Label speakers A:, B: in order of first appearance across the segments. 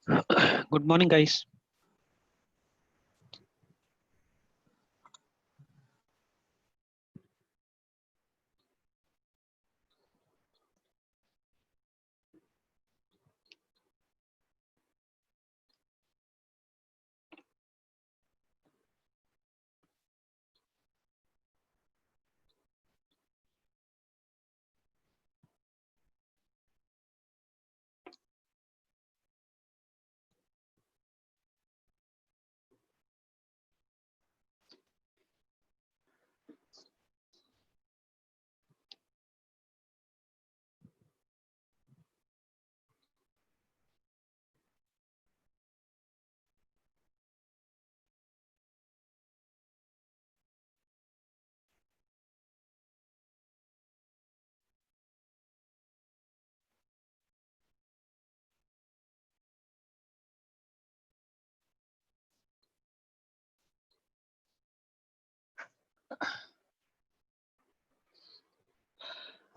A: Good morning, guys.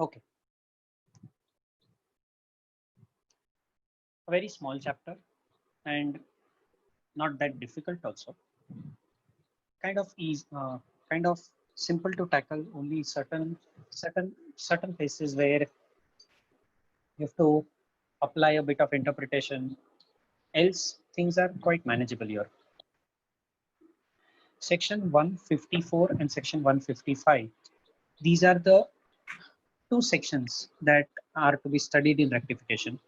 A: Okay, a very small chapter and not that difficult also. Kind of easy, kind of simple to tackle. Only certain places where you have to apply a bit of interpretation. Else, things are quite manageable here. Section 154 and section 155. These are the two sections that are to be studied in rectification.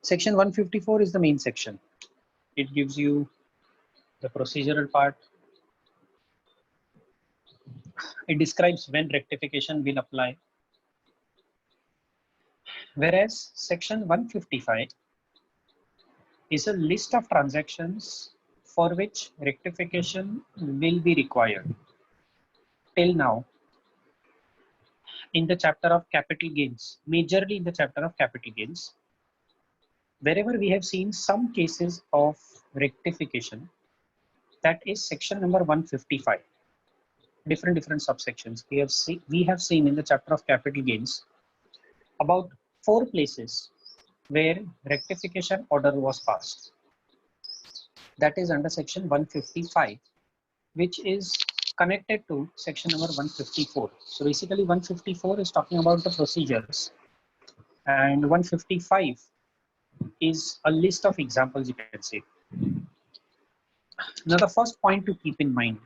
A: Section 154 is the main section. It gives you the procedural part. It describes when rectification will apply. Whereas section 155 is a list of transactions for which rectification will be required. Till now, in the chapter of capital gains, majorly in the chapter of capital gains, wherever we have seen some cases of rectification, that is section number 155. Different subsections. We have seen in the chapter of capital gains about 4 places where rectification order was passed. That is under section 155, which is connected to section number 154. So basically 154 is talking about the procedures and 155 is a list of examples, you can say. Now the first point to keep in mind,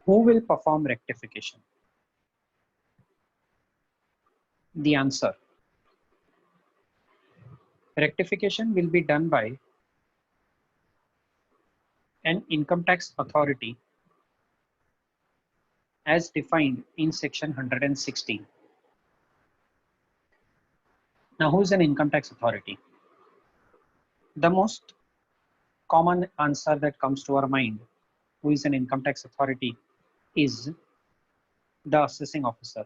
A: who will perform rectification? The answer, rectification will be done by an income tax authority as defined in section 116. Now, who is an income tax authority? The most common answer that comes to our mind, who is an income tax authority, is the assessing officer.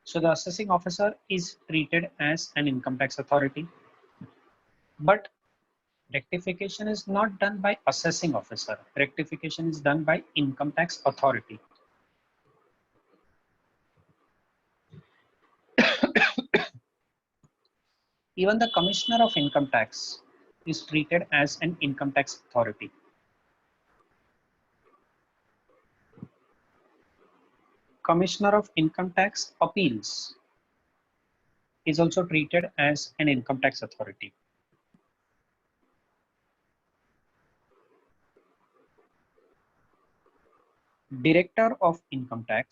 A: So the assessing officer is treated as an income tax authority, but rectification is not done by assessing officer. Rectification is done by income tax authority. Even the commissioner of income tax is treated as an income tax authority. Commissioner of Income Tax Appeals is also treated as an income tax authority. Director of Income Tax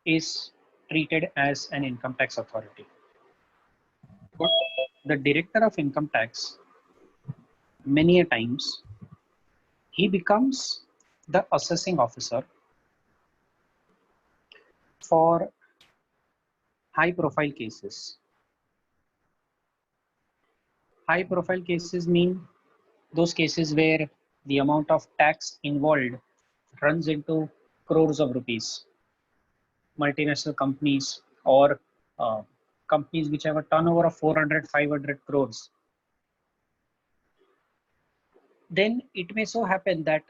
A: is treated as an income tax authority. But the Director of Income Tax, many a times, he becomes the assessing officer for high profile cases. High profile cases mean those cases where the amount of tax involved runs into crores of rupees. Multinational companies or companies which have a turnover of 400, 500 crores, then it may so happen that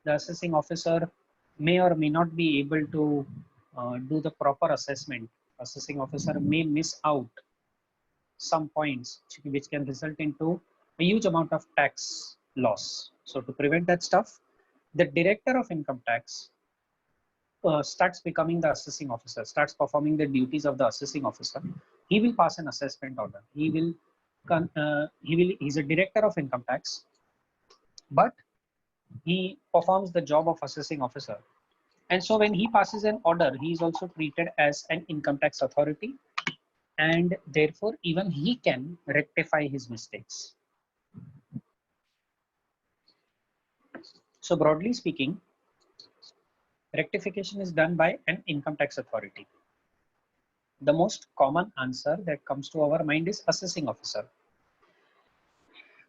A: the assessing officer may or may not be able to do the proper assessment. Assessing officer may miss out some points which can result into a huge amount of tax loss. So to prevent that stuff, the director of income tax starts becoming the assessing officer, starts performing the duties of the assessing officer. He will pass an assessment order. He's a director of income tax, but he performs the job of assessing officer. And so when he passes an order, he is also treated as an income tax authority, and therefore even he can rectify his mistakes. So broadly speaking, rectification is done by an income tax authority. The most common answer that comes to our mind is assessing officer.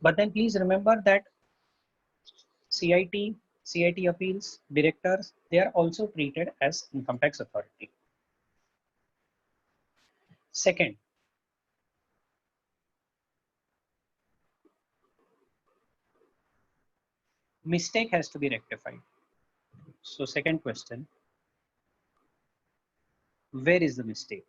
A: But then please remember that CIT appeals, directors, they are also treated as income tax authority. Second, mistake has to be rectified. So second question, where is the mistake?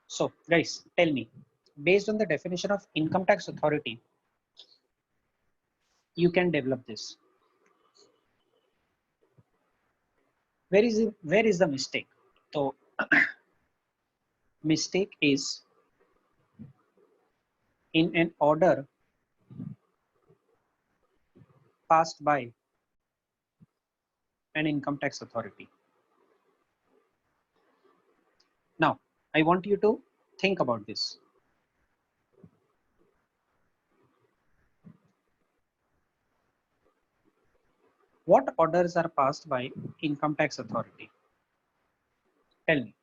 A: So guys, tell me, based on the definition of income tax authority, you can develop this. Where is the mistake? So mistake is in an order passed by an income tax authority. Now, I want you to think about this. What orders are passed by income tax authority? Tell me.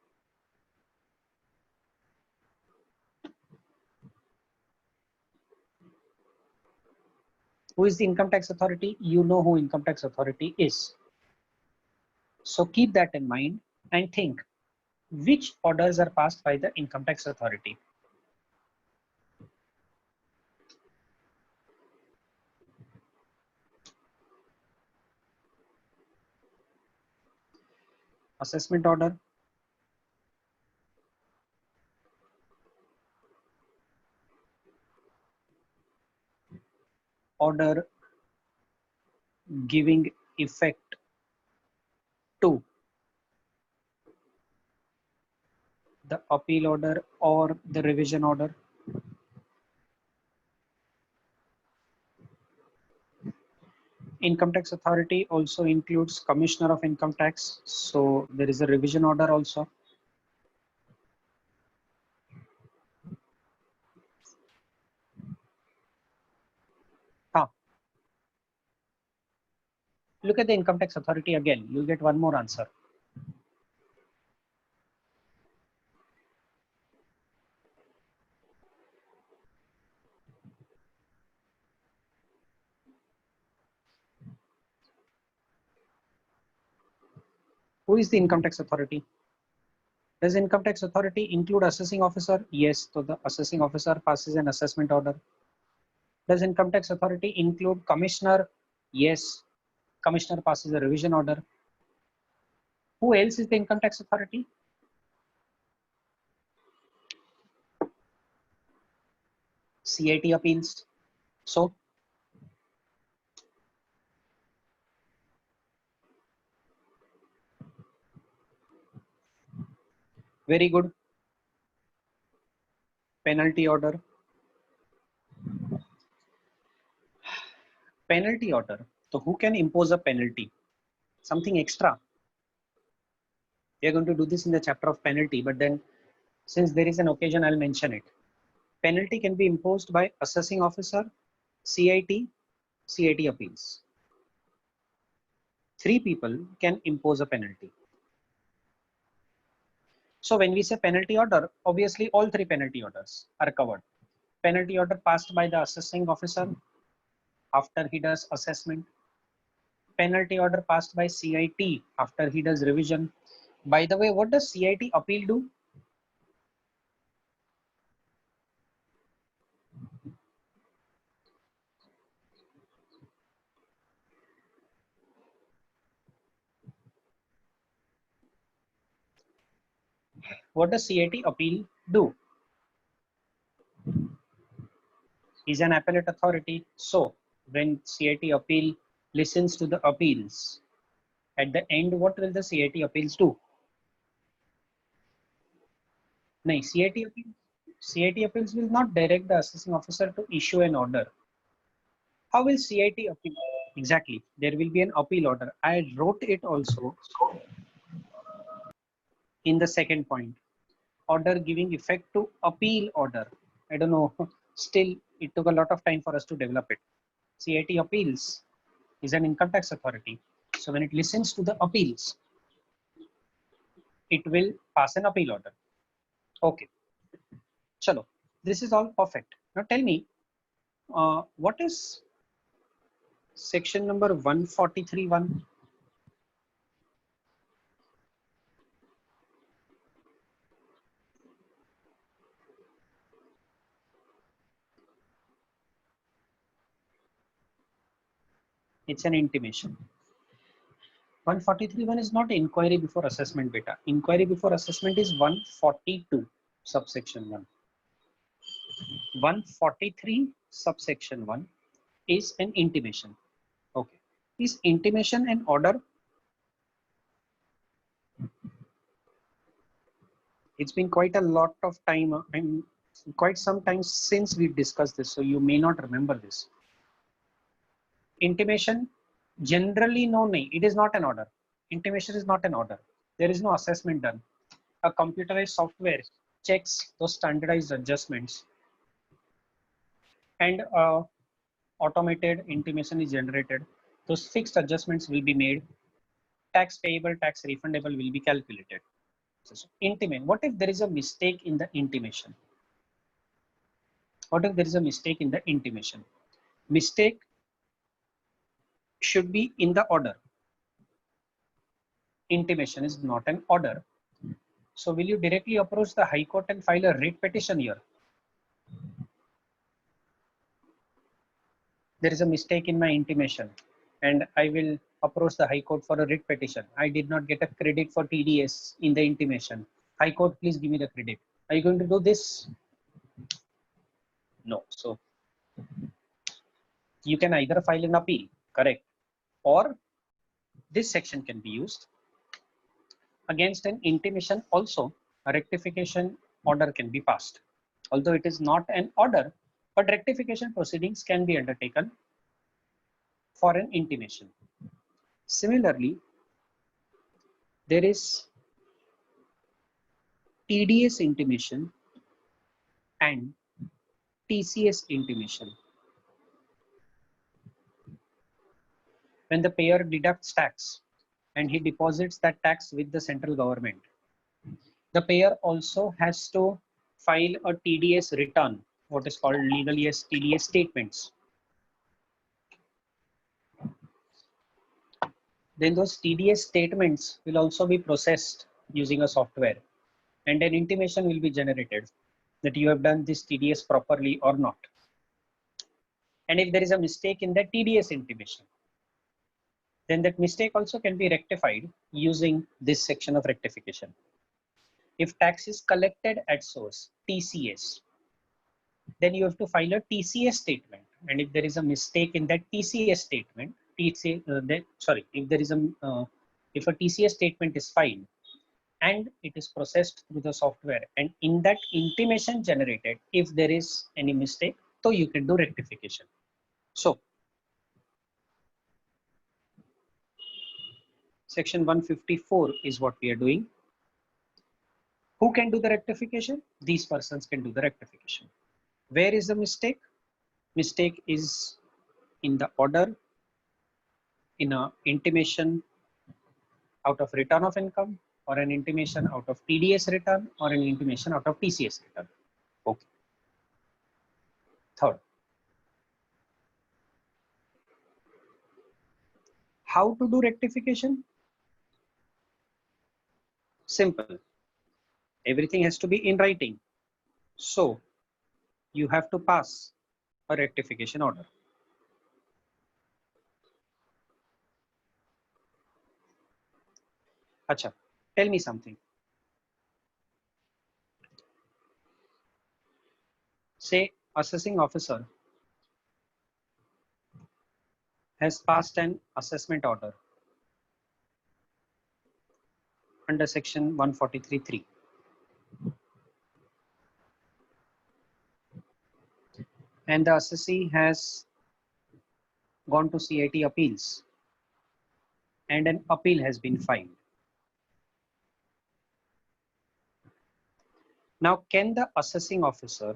A: Who is the income tax authority? You know who income tax authority is. So keep that in mind and think, which orders are passed by the income tax authority? Assessment order, order giving effect to the appeal order or the revision order. Income tax authority also includes commissioner of income tax. So there is a revision order also. Look at the income tax authority again. You'll get one more answer. Who is the income tax authority? Does income tax authority include assessing officer? Yes. So the assessing officer passes an assessment order. Does income tax authority include commissioner? Yes. Commissioner passes a revision order. Who else is the income tax authority? CIT appeals. So very good. Penalty order. Penalty order. So who can impose a penalty? Something extra. We are going to do this in the chapter of penalty, but then since there is an occasion, I'll mention it. Penalty can be imposed by assessing officer, CIT, CIT appeals. 3 people can impose a penalty. So when we say penalty order, obviously all three penalty orders are covered. Penalty order passed by the assessing officer after he does assessment. Penalty order passed by CIT after he does revision. By the way, what does CIT appeal do? What does CIT appeal do? Is an appellate authority. So when CIT appeal listens to the appeals, at the end, what will the CIT appeals do? No, CIT appeals will not direct the assessing officer to issue an order. How will CIT appeal? Exactly, there will be an appeal order. I wrote it also in the second point. Order giving effect to appeal order. I don't know, still it took a lot of time for us to develop it. CIT appeals is an income tax authority. So when it listens to the appeals, it will pass an appeal order. Okay, chalo, this is all perfect. Now tell me, what is section number 143(1)? It's an intimation. 143(1) is not inquiry before assessment beta. Inquiry before assessment is 142 subsection 1. 143 subsection 1 is an intimation. Okay. Is intimation an order? It's been quite a lot of time and quite some time since we've discussed this, so you may not remember this. Intimation, generally no, it is not an order. Intimation is not an order. There is no assessment done. A computerized software checks those standardized adjustments and automated intimation is generated. Those fixed adjustments will be made. Tax payable, tax refundable will be calculated. So intimate. What if there is a mistake in the intimation? What if there is a mistake in the intimation? Mistake should be in the order. Intimation is not an order. So will you directly approach the High Court and file a writ petition here? There is a mistake in my intimation and I will approach the High Court for a writ petition. I did not get a credit for TDS in the intimation. High Court, please give me the credit. Are you going to do this? No. So you can either file an appeal, correct, or this section can be used. Against an intimation also, a rectification order can be passed. Although it is not an order, but rectification proceedings can be undertaken for an intimation. Similarly, there is TDS intimation and TCS intimation. When the payer deducts tax and he deposits that tax with the central government, the payer also has to file a TDS return, what is called legally as TDS statements. Then those TDS statements will also be processed using a software and an intimation will be generated that you have done this TDS properly or not. And if there is a mistake in the TDS intimation, then that mistake also can be rectified using this section of rectification. If tax is collected at source, TCS, then you have to file a TCS statement. And if there is a mistake in that TCS statement, if there is if a TCS statement is filed and it is processed through the software, and in that intimation generated, if there is any mistake, so you can do rectification. So section 154 is what we are doing. Who can do the rectification? These persons can do the rectification. Where is the mistake? Mistake is in the order, in a intimation out of return of income, or an intimation out of TDS return or an intimation out of TCS return. Okay. Third, how to do rectification? Simple. Everything has to be in writing. So you have to pass a rectification order. Acha, tell me something. Say assessing officer has passed an assessment order under section 143(3). And the assessee has gone to CIT appeals and an appeal has been filed. Now, can the assessing officer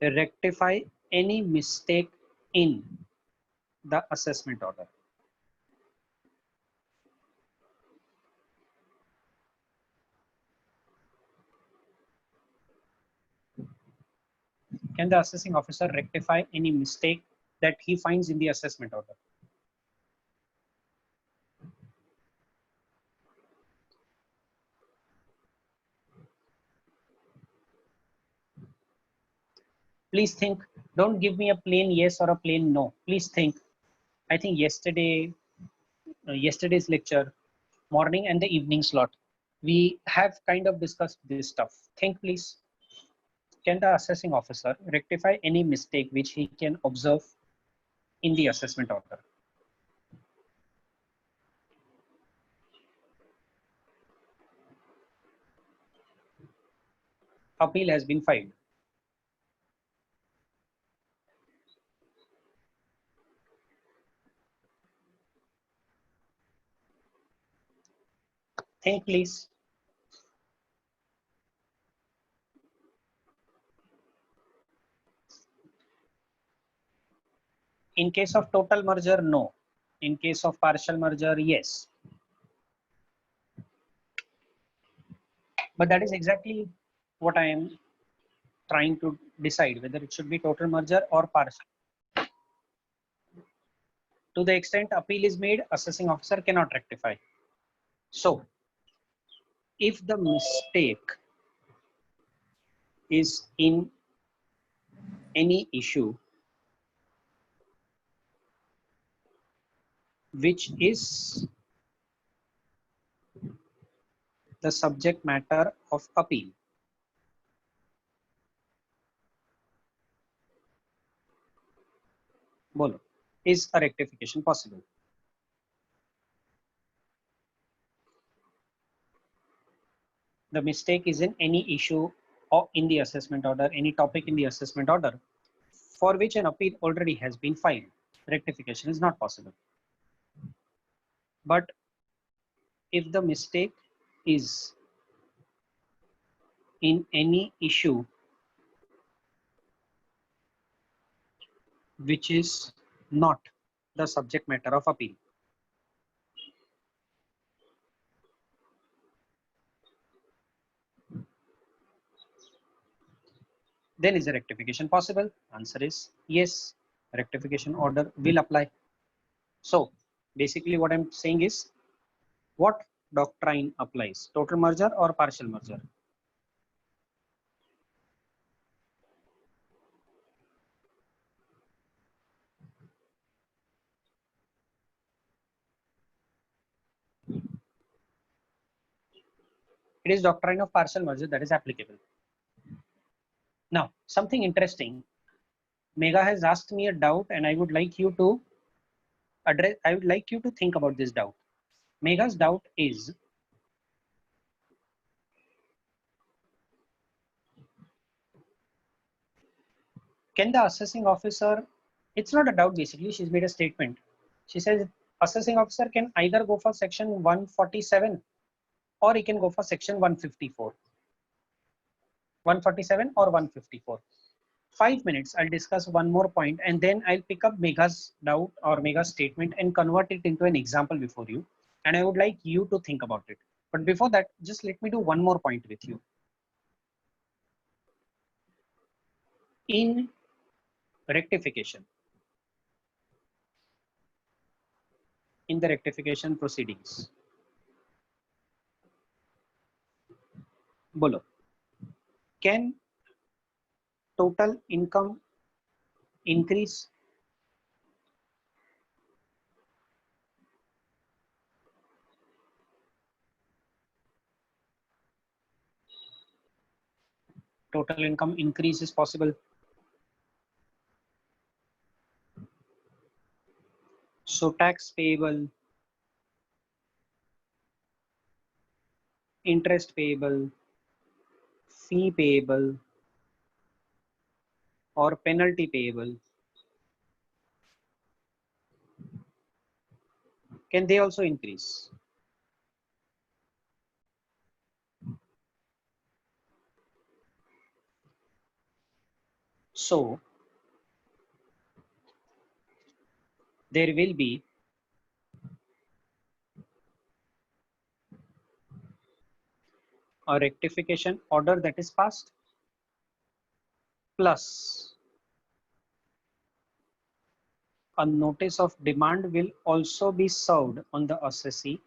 A: rectify any mistake in the assessment order? Can the assessing officer rectify any mistake that he finds in the assessment order? Please think, don't give me a plain yes or a plain no. Please think. I think yesterday's lecture, morning and the evening slot, we have kind of discussed this stuff. Think please. Can the assessing officer rectify any mistake which he can observe in the assessment order? Appeal has been filed. Think please. In case of total merger, no. In case of partial merger, yes. But that is exactly what I am trying to decide, whether it should be total merger or partial. To the extent appeal is made, assessing officer cannot rectify. So, if the mistake is in any issue which is the subject matter of appeal, bolo, is a rectification possible? The mistake is in any issue or in the assessment order, any topic in the assessment order for which an appeal already has been filed. Rectification is not possible. But if the mistake is in any issue which is not the subject matter of appeal, then is a rectification possible? Answer is yes, rectification order will apply. So basically what I'm saying is, what doctrine applies, total merger or partial merger? It is doctrine of partial merger that is applicable. Now, something interesting. Megha has asked me a doubt and I would like you to address, I would like you to think about this doubt. Megha's doubt is, can the assessing officer, it's not a doubt basically, she's made a statement. She says assessing officer can either go for section 147 or he can go for section 154. 147 or 154. 5 minutes, I'll discuss one more point and then I'll pick up Megha's doubt or Megha's statement and convert it into an example before you. And I would like you to think about it. But before that, just let me do one more point with you. In rectification, in the rectification proceedings, Bolo, can total income increase? Total income increase is possible. So tax payable, interest payable, fee payable, or penalty payable, can they also increase? So there will be a rectification order that is passed, plus a notice of demand will also be served on the assessee,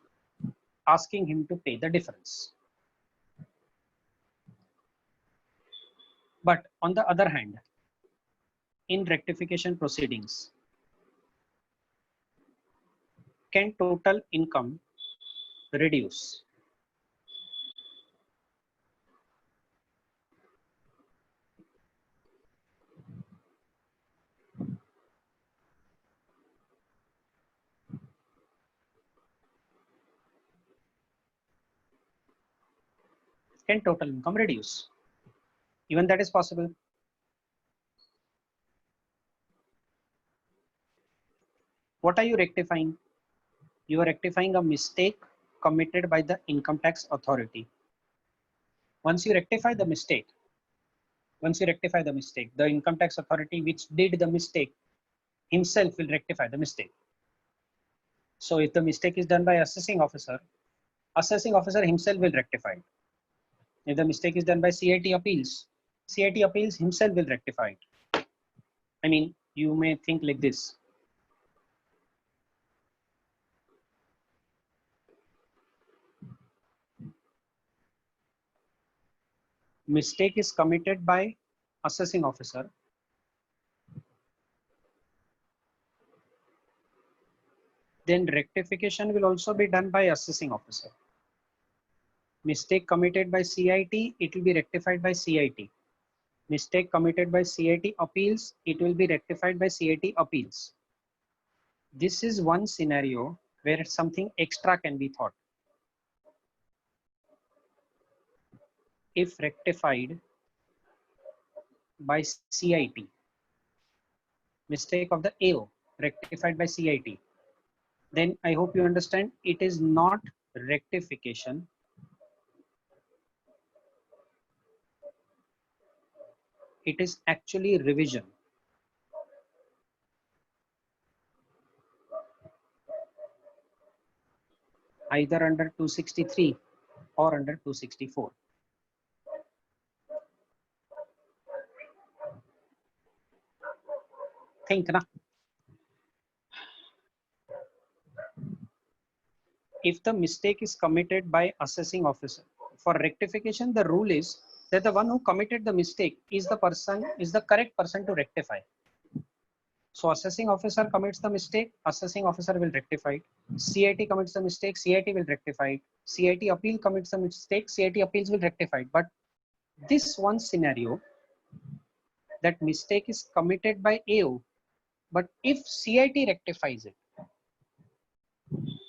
A: asking him to pay the difference. But on the other hand, in rectification proceedings, can total income reduce? Can total income reduce? Even that is possible. What are you rectifying? You are rectifying a mistake committed by the income tax authority. Once you rectify the mistake, the income tax authority which did the mistake himself will rectify the mistake. So if the mistake is done by assessing officer himself will rectify it. If the mistake is done by CIT appeals himself will rectify it. I mean, you may think like this. Mistake is committed by assessing officer. Then rectification will also be done by assessing officer. Mistake committed by CIT, it will be rectified by CIT. Mistake committed by CIT appeals, it will be rectified by CIT appeals. This is one scenario where something extra can be thought. If rectified by CIT, mistake of the AO rectified by CIT, then I hope you understand it is not rectification. It is actually revision. Either under 263 or under 264. Think na? If the mistake is committed by assessing officer, for rectification the rule is that the one who committed the mistake is the correct person to rectify. So assessing officer commits the mistake, assessing officer will rectify it. CIT commits the mistake, CIT will rectify it. CIT appeal commits the mistake, CIT appeals will rectify it. But this one scenario, that mistake is committed by AO, but if CIT rectifies it,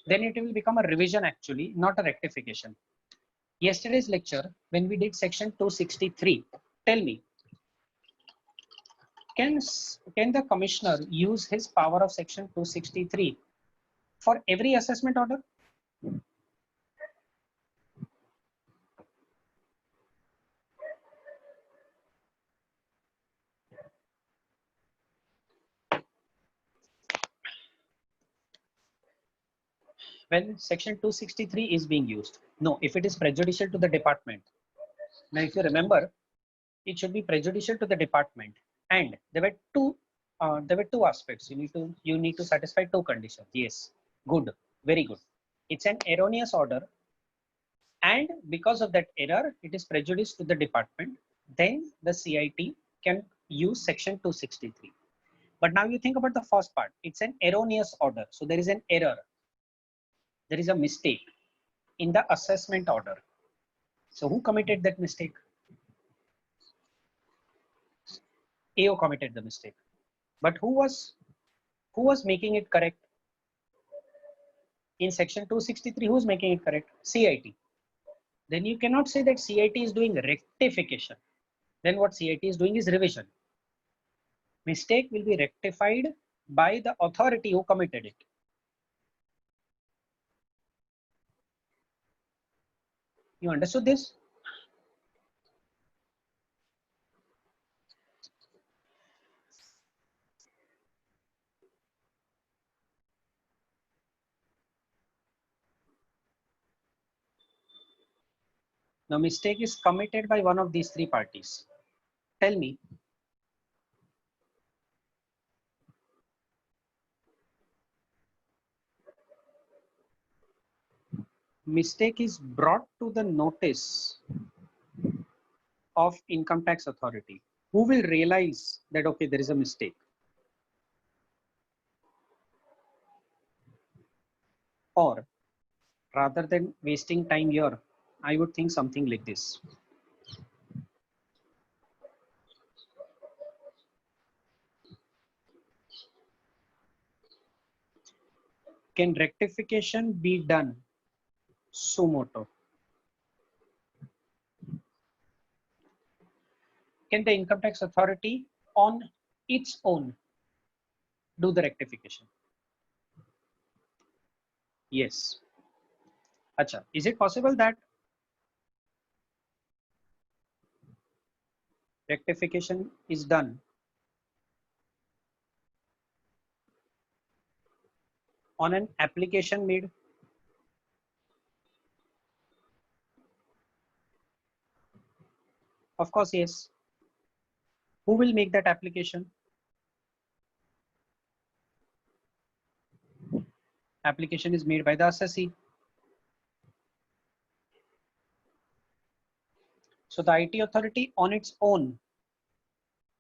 A: then it will become a revision actually, not a rectification. Yesterday's lecture, when we did section 263, tell me, can the commissioner use his power of section 263 for every assessment order? when section 263 is being used. No, if it is prejudicial to the department. Now, if you remember, it should be prejudicial to the department, and there were two aspects. You need to satisfy two conditions. Yes, good, very good. It's an erroneous order, and because of that error, it is prejudice to the department. Then the CIT can use section 263. But now you think about the first part. It's an erroneous order, so there is an error. There is a mistake in the assessment order. So who committed that mistake? AO committed the mistake. But who was making it correct? In section 263, who's making it correct? CIT. Then you cannot say that CIT is doing rectification. Then what CIT is doing is revision. Mistake will be rectified by the authority who committed it. You understood this? The mistake is committed by one of these three parties. Tell me. Mistake is brought to the notice of income tax authority. Who will realize that, okay, there is a mistake? Or rather than wasting time here, I would think something like this. Can rectification be done suo motu? Can the income tax authority on its own do the rectification? Yes. Acha, is it possible that rectification is done on an application made? Of course, yes. Who will make that application? Application is made by the assessee. So the IT authority on its own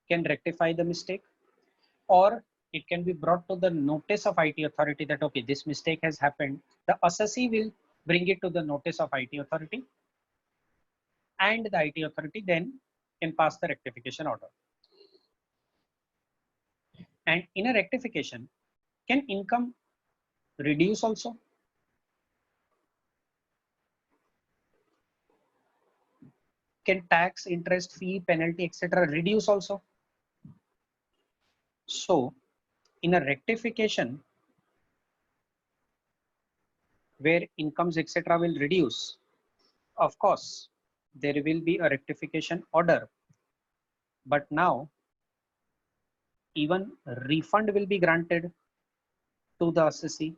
A: can rectify the mistake, or it can be brought to the notice of IT authority that, okay, this mistake has happened. The assessee will bring it to the notice of IT authority, and the IT authority then can pass the rectification order. And in a rectification, can income reduce also? Can tax, interest, fee, penalty, etc. reduce also? So in a rectification where incomes, etc. will reduce, of course, there will be a rectification order. But now even refund will be granted to the assessee.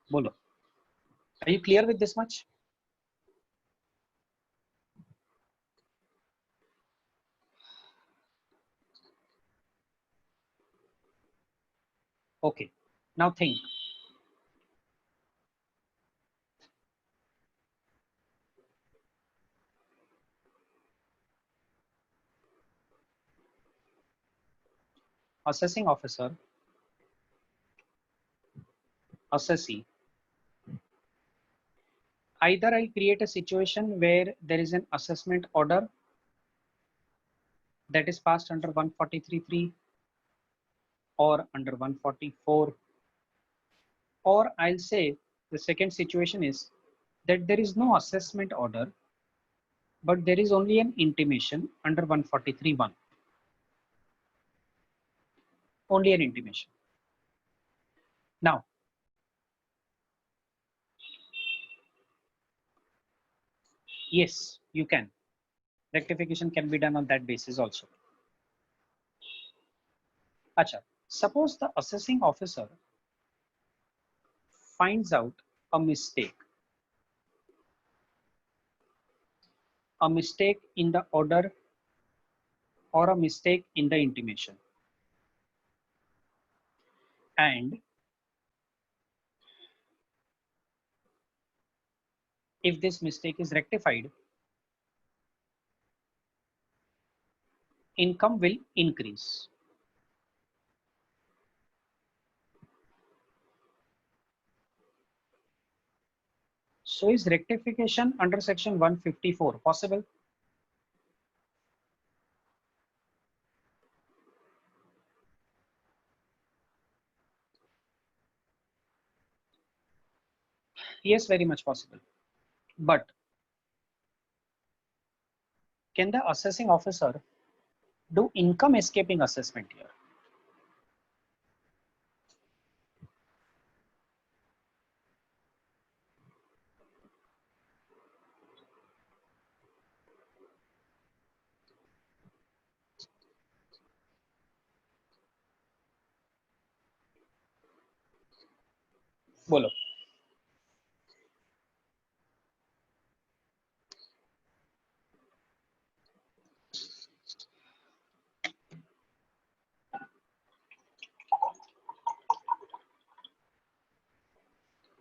A: Bolo. Are you clear with this much? Okay. Now think. Assessing officer, assessee. Either I'll create a situation where there is an assessment order that is passed under 143.3 or under 144, or I'll say the second situation is that there is no assessment order, but there is only an intimation under 143.1. Only an intimation. Now, yes, you can. Rectification can be done on that basis also. अच्छा, suppose the assessing officer finds out a mistake in the order or a mistake in the intimation, and if this mistake is rectified, income will increase. So is rectification under section 154 possible? Yes, very much possible. But can the assessing officer do income escaping assessment here? Bolo.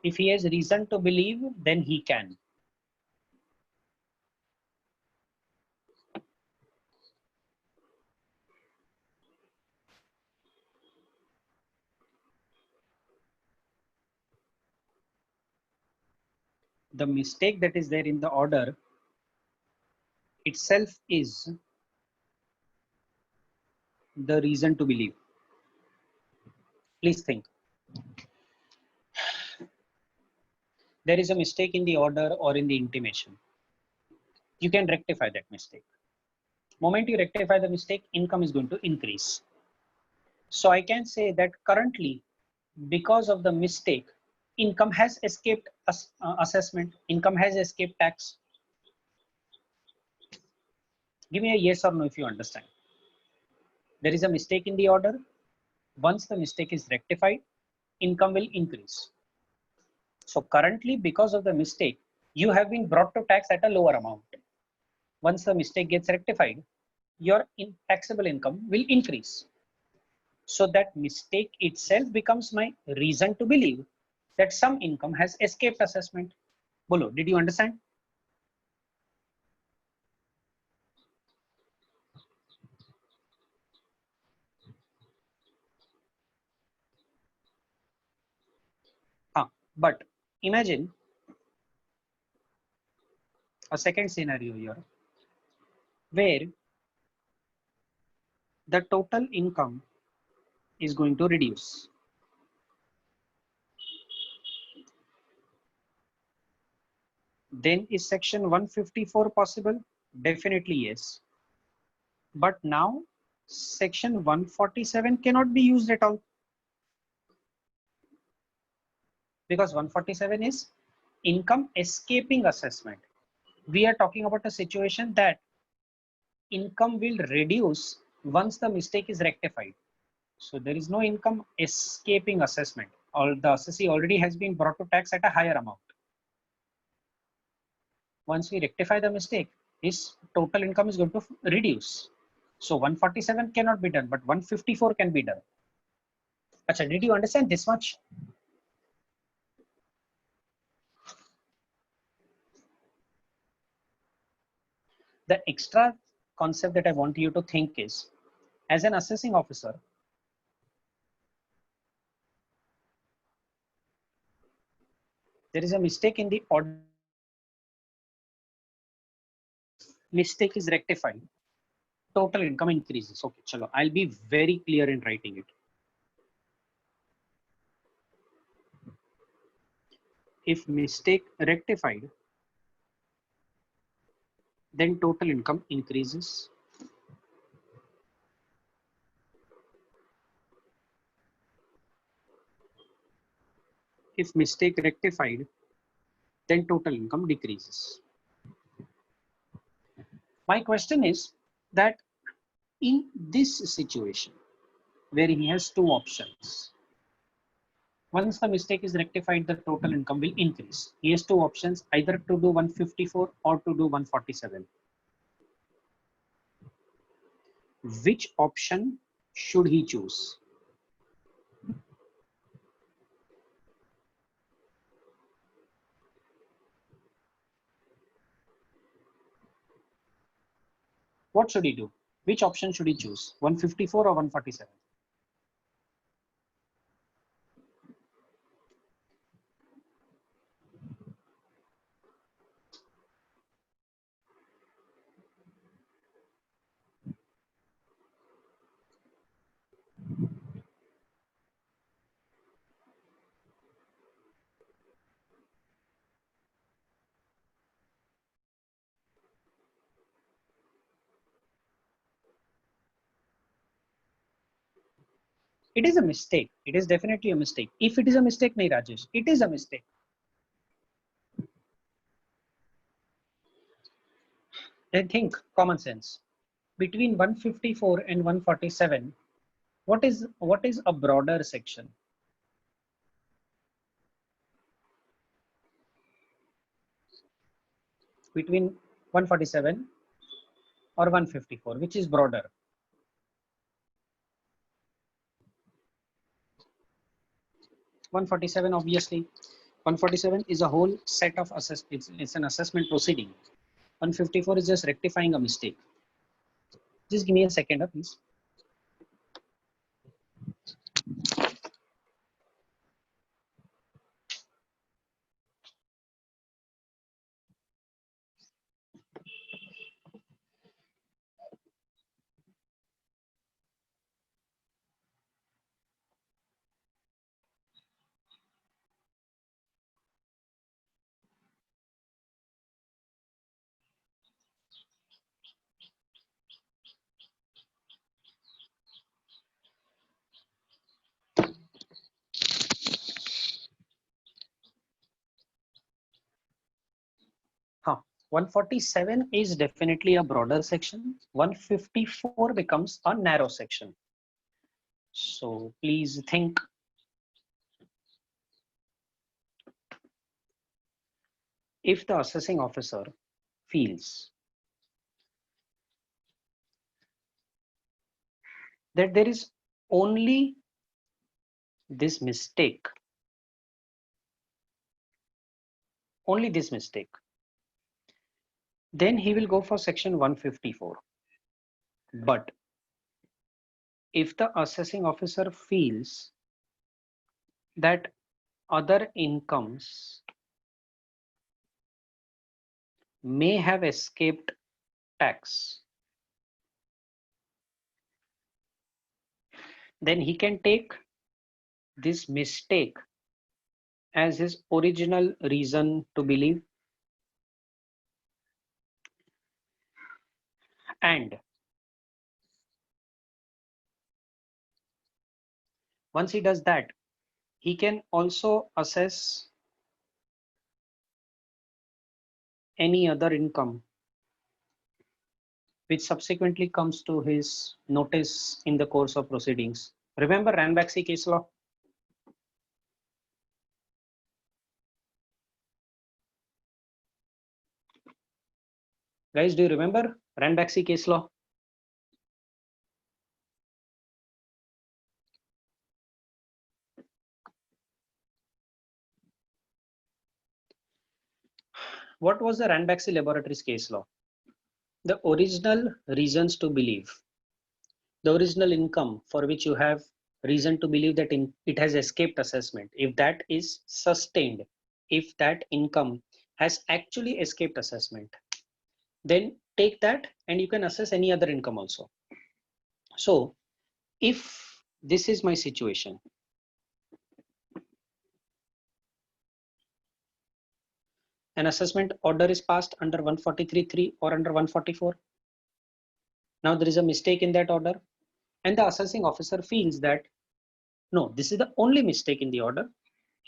A: If he has reason to believe, then he can. The mistake that is there in the order itself is the reason to believe. Please think. There is a mistake in the order or in the intimation. You can rectify that mistake. Moment you rectify the mistake, income is going to increase. So I can say that currently, because of the mistake, income has escaped assessment, income has escaped tax. Give me a yes or no if you understand. There is a mistake in the order. Once the mistake is rectified, income will increase. So currently, because of the mistake, you have been brought to tax at a lower amount. Once the mistake gets rectified, your taxable income will increase. So that mistake itself becomes my reason to believe that some income has escaped assessment. Bolo, did you understand? But imagine a second scenario here where the total income is going to reduce. Then is section 154 possible? Definitely yes. But now section 147 cannot be used at all, because 147 is income escaping assessment. We are talking about a situation that income will reduce once the mistake is rectified. So there is no income escaping assessment. All the assessee already has been brought to tax at a higher amount. Once we rectify the mistake, his total income is going to reduce. So 147 cannot be done, but 154 can be done. Achha, did you understand this much? The extra concept that I want you to think is, as an assessing officer, there is a mistake in the order. Mistake is rectified, total income increases. Okay, chalo, I'll be very clear in writing it. If mistake rectified, then total income increases. If mistake rectified, then total income decreases. My question is that in this situation, where he has two options. Once the mistake is rectified, the total income will increase. He has two options, either to do 154 or to do 147. Which option should he choose? What should he do? Which option should he choose? 154 or 147? It is a mistake. It is definitely a mistake. If it is a mistake, nahi Rajesh, it is a mistake. Then think common sense. Between 154 and 147, what is a broader section? Between 147 or 154, which is broader? 147, obviously. 147 is a whole set of it's an assessment proceeding. 154 is just rectifying a mistake. Just give me a second, please. Huh. 147 is definitely a broader section. 154 becomes a narrow section. So please think. If the assessing officer feels that there is only this mistake, then he will go for section 154. But if the assessing officer feels that other incomes may have escaped tax, then he can take this mistake as his original reason to believe, and once he does that, he can also assess any other income which subsequently comes to his notice in the course of proceedings. Remember Ranbaxy case law? Guys, do you remember Ranbaxy case law? What was the Ranbaxy Laboratories case law? The original reasons to believe, the original income for which you have reason to believe that it has escaped assessment, if that is sustained, if that income has actually escaped assessment, then take that and you can assess any other income also. So if this is my situation, an assessment order is passed under 143.3 or under 144. Now there is a mistake in that order and the assessing officer feels that no, this is the only mistake in the order,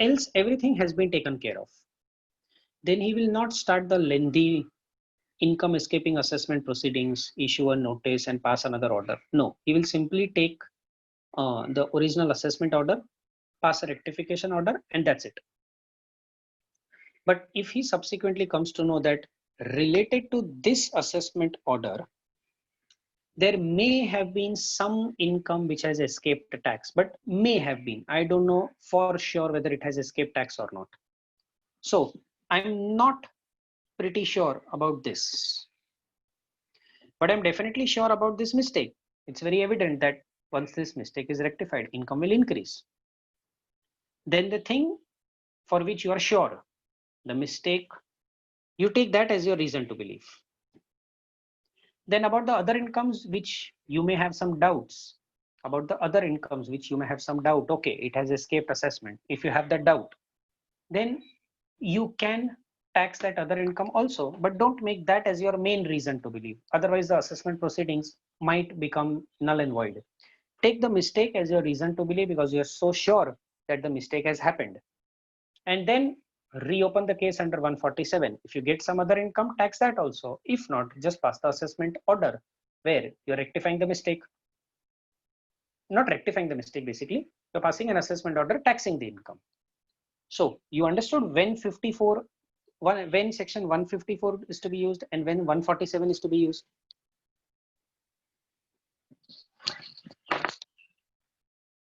A: else everything has been taken care of. Then he will not start the lengthy income escaping assessment proceedings, issue a notice and pass another order. No, he will simply take the original assessment order, pass a rectification order, and that's it. But if he subsequently comes to know that related to this assessment order, there may have been some income which has escaped tax, but may have been. I don't know for sure whether it has escaped tax or not. So I'm not pretty sure about this, but I'm definitely sure about this mistake. It's very evident that once this mistake is rectified, income will increase. Then the thing for which you are sure, the mistake, you take that as your reason to believe. Then about the other incomes which you may have some doubts, okay, it has escaped assessment. If you have that doubt, then you can tax that other income also, but don't make that as your main reason to believe. Otherwise, the assessment proceedings might become null and void. Take the mistake as your reason to believe because you're so sure that the mistake has happened. And then reopen the case under 147. If you get some other income, tax that also. If not, just pass the assessment order where you're rectifying the mistake. Not rectifying the mistake, basically. You're passing an assessment order taxing the income. So you understood when section 154 is to be used and when 147 is to be used.